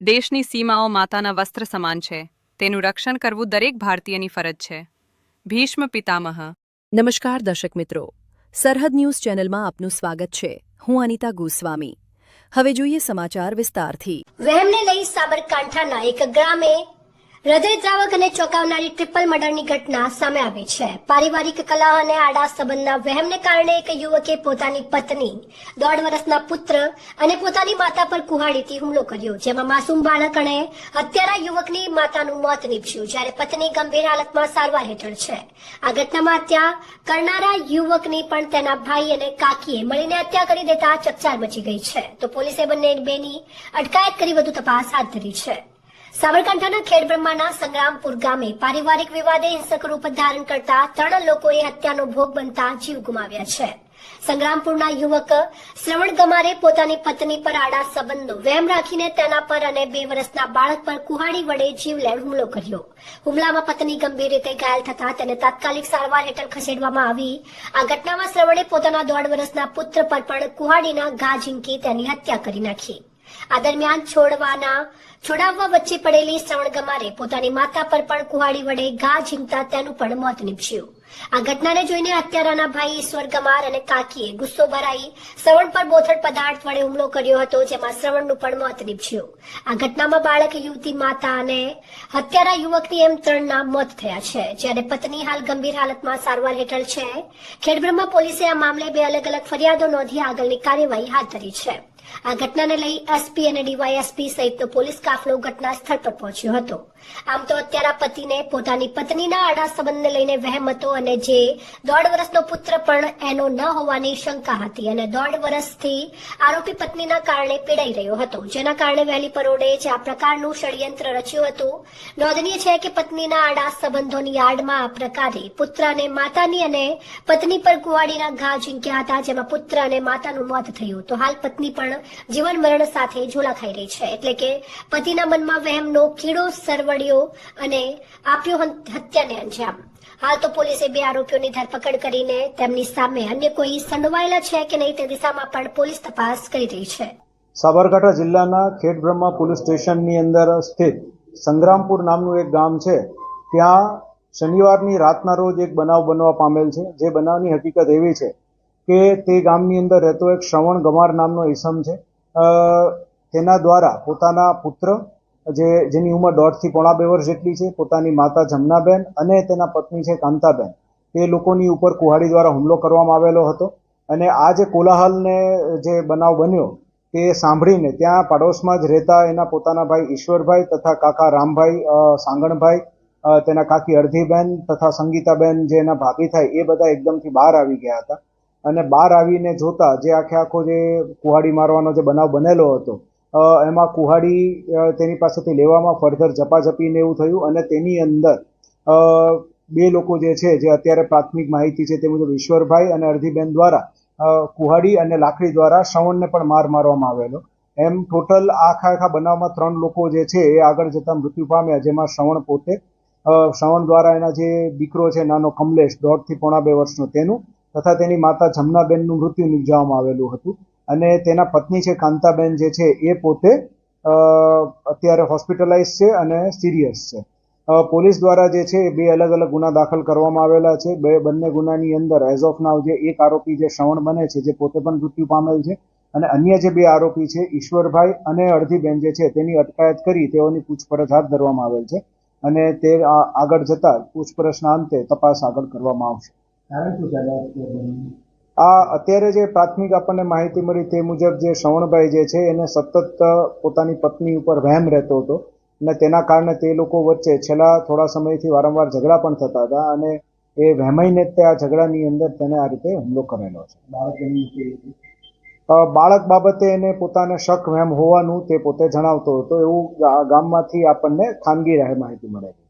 દેશની સીમાઓ માતાના વસ્ત્ર સમાન છે. તેનું રક્ષણ કરવું દરેક ભારતીયની ફરજ છે. ભીષ્મ પિતામહ. નમસ્કાર દર્શક મિત્રો, સરહદ ન્યૂઝ ચેનલમાં આપનું સ્વાગત છે. હું અનિતા ગોસ્વામી. હવે જોઈએ સમાચાર વિસ્તારથી. વહેમને લઈ સાબરકાંઠાના એક ગામે હૃદયદ્રાવક અને ચોંકાવનારી ટ્રિપલ મર્ડરની ઘટના સામે આવી છે. પારિવારિક કલહ અને આડા સંબંધના વહેમને કારણે એક યુવકે પોતાની પત્ની, 1.5 વર્ષના પુત્ર અને પોતાની માતા પર કુહાડીથી હુમલો કર્યો, જેમાં માસૂમ બાળક અને હત્યારા યુવકની માતાનું મોત નીપજ્યું, જ્યારે પત્ની ગંભીર હાલતમાં સારવાર હેઠળ છે. આ ઘટનામાં હત્યા કરનારા યુવકની પણ તેના ભાઈ અને કાકીએ મળીને હત્યા કરી દેતા ચકચાર મચી ગઈ છે. તો પોલીસે બેની અટકાયત કરી વધુ તપાસ હાથ ધરી છે. સાબરકાંઠાના ખેડબ્રહ્માના સંગ્રામપુર ગામે પારિવારિક વિવાદે હિંસક રૂપ ધારણ કરતા 3 લોકોએ હત્યાનો ભોગ બનતા જીવ ગુમાવ્યા છે. સંગ્રામપુરના યુવક શ્રવણ ગમારે પોતાની પત્ની પર આડા સંબંધનો વહેમ રાખીને તેના પર અને 2 વર્ષના બાળક પર કુહાડી વડે જીવલેણ હુમલો કર્યો. હુમલામાં પત્ની ગંભીર રીતે ઘાયલ થતા તેને તાત્કાલિક સારવાર હેઠળ ખસેડવામાં આવી. આ ઘટનામાં શ્રવણે પોતાના 1.5 વર્ષના પુત્ર પર પણ કુહાડીના ઘા ઝીંકી તેની હત્યા કરી નાખી. આ દરમિયાન છોડાવવા વચ્ચે પડેલી શ્રવણ ગમારે પોતાની માતા પર પણ કુહાડી વડે ઘા ઝીંકતા તેનું પણ મોત નીપજ્યું. આ ઘટનાને જોઈને હત્યારાના ભાઈ ઈશ્વર ગમાર અને કાકીએ ગુસ્સો ભરાઈ શ્રવણ પર બોથડ પદાર્થ વડે હુમલો કર્યો હતો, જેમાં શ્રવણનું પણ મોત નીપજ્યું. આ ઘટનામાં બાળક, યુવતી, માતા અને હત્યારા યુવકની એમ 3ના મોત થયા છે, જ્યારે પત્ની હાલ ગંભીર હાલતમાં સારવાર હેઠળ છે. ખેડબ્રહ્મા પોલીસે આ મામલે 2 અલગ-અલગ ફરિયાદો નોંધી આગળની કાર્યવાહી હાથ ધરી છે. આ ઘટનાને લઈ એસપી અને ડીવાયએસપી સહિતનો પોલીસ કાફલો ઘટના સ્થળ પર પહોંચ્યો હતો. આમ તો હત્યારા પતિને પોતાની પત્નીના આડા સંબંધને લઈને વહેમ હતો અને જે 1.5 વર્ષનો પુત્ર પણ એનો ન હોવાની શંકા હતી અને 1.5 વર્ષથી આરોપી પત્નીના કારણે પીડાઈ રહ્યો હતો, જેના કારણે વહેલી પરોઢે જ આ પ્રકારનું ષડયંત્ર રચ્યું હતું. નોંધનીય છે કે પત્નીના આડા સંબંધોની આડમાં આ પ્રકારે પુત્ર અને માતાની અને પત્ની પર કુહાડીના ઘા ઝીંક્યા હતા, જેમાં પુત્ર અને માતાનું મોત થયું. તો હાલ પત્ની પણ જીવન મરણ સાથે ઝોલા ખાઈ રહી છે, એટલે કે પતિના મનમાં વહેમનો કીડો સરવડ્યો અને આપ્યો હત્યાને અંજામ. હાલ તો પોલીસે 2 આરોપીઓની ધરપકડ કરીને તેમની સામે અન્ય કોઈ સંડોવાયેલા છે કે નહીં તે દિશામાં પણ પોલીસ તપાસ કરી રહી છે. સાબરકાંઠા જિલ્લાના ખેડબ્રહ્મા પોલીસ સ્ટેશનની અંદર સ્થિત સંગ્રામપુર નામનું એક ગામ છે. ત્યાં શનિવારની રાતના રોજ એક બનાવ બનવા પામેલ છે. જે બનાવની હકીકત એવી છે કે તે ગામની અંદર રહેતો એક શ્રવણ ગમાર નામનો ઈસમ છે. તેના દ્વારા પોતાના પુત્ર, જેની ઉંમર 1.5 થી 2.5 વર્ષ જેટલી છે, પોતાની માતા જમનાબેન અને તેના પત્ની છે કાંતાબેન, તે લોકોની ઉપર કુહાડી દ્વારા હુમલો કરવામાં આવેલો હતો. અને આ જે કોલાહલને જે બનાવ બન્યો તે સાંભળીને ત્યાં પાડોશમાં જ રહેતા એના પોતાના ભાઈ ઈશ્વરભાઈ તથા કાકા રામભાઈ સાંગણભાઈ, તેના કાકી અડધીબેન તથા સંગીતાબેન જે એના ભાભી થાય, એ બધા એકદમથી બહાર આવી ગયા હતા. અને બહાર આવીને જોતા જે આખો જે કુહાડી મારવાનો જે બનાવ બનેલો હતો, એમાં કુહાડી તેની પાસેથી લેવામાં ફર્ધર ઝપાઝપીને એવું થયું. અને તેની અંદર 2 લોકો જે છે, જે અત્યારે પ્રાથમિક માહિતી છે તે મુજબ ઈશ્વરભાઈ અને અડધીબેન દ્વારા કુહાડી અને લાકડી દ્વારા શ્રવણને પણ મારવામાં આવેલો. એમ ટોટલ આખા બનાવમાં 3 લોકો જે છે એ આગળ જતા મૃત્યુ પામ્યા, જેમાં શ્રવણ દ્વારા એના જે દીકરો છે નાનો કમલેશ, 1.5 થી 2.5 વર્ષનો, તેનું તથા તેની માતા જમનાબેનનું મૃત્યુ નિપજાવવામાં આવેલું હતું. અને તેના પત્ની છે કાંતાબેન જે છે એ પોતે અત્યારે હોસ્પિટલાઇઝ છે અને સિરિયસ છે. પોલીસ દ્વારા જે છે 2 અલગ-અલગ ગુના દાખલ કરવામાં આવેલા છે. બંને ગુનાની અંદર એઝ ઓફ નાવ જે એક આરોપી જે શ્રવણ બને છે, જે પોતે પણ મૃત્યુ પામેલ છે, અને અન્ય જે 2 આરોપી છે ઈશ્વરભાઈ અને અડધીબેન જે છે, તેની અટકાયત કરી તેઓની પૂછપરછ હાથ ધરવામાં આવેલ છે. અને તે આગળ જતા પૂછપરછના અંતે તપાસ આગળ કરવામાં આવશે. આ અત્યારે જે પ્રાથમિક આપણને માહિતી મળી તે મુજબ જે શ્રવણભાઈ જે છે એને સતત પોતાની પત્ની ઉપર વહેમ રહેતો હતો અને તેના કારણે તે લોકો વચ્ચે છેલ્લા થોડા સમયથી વારંવાર ઝઘડા પણ થતા હતા. અને એ વહેમાઈને તે આ ઝઘડાની અંદર તેને આ રીતે હુમલો કરેલો છે. બાળક બાબતે એને પોતાને શક વહેમ હોવાનું તે પોતે જણાવતો હતો, એવું ગામમાંથી આપણને ખાનગી રાહે માહિતી મળે છે.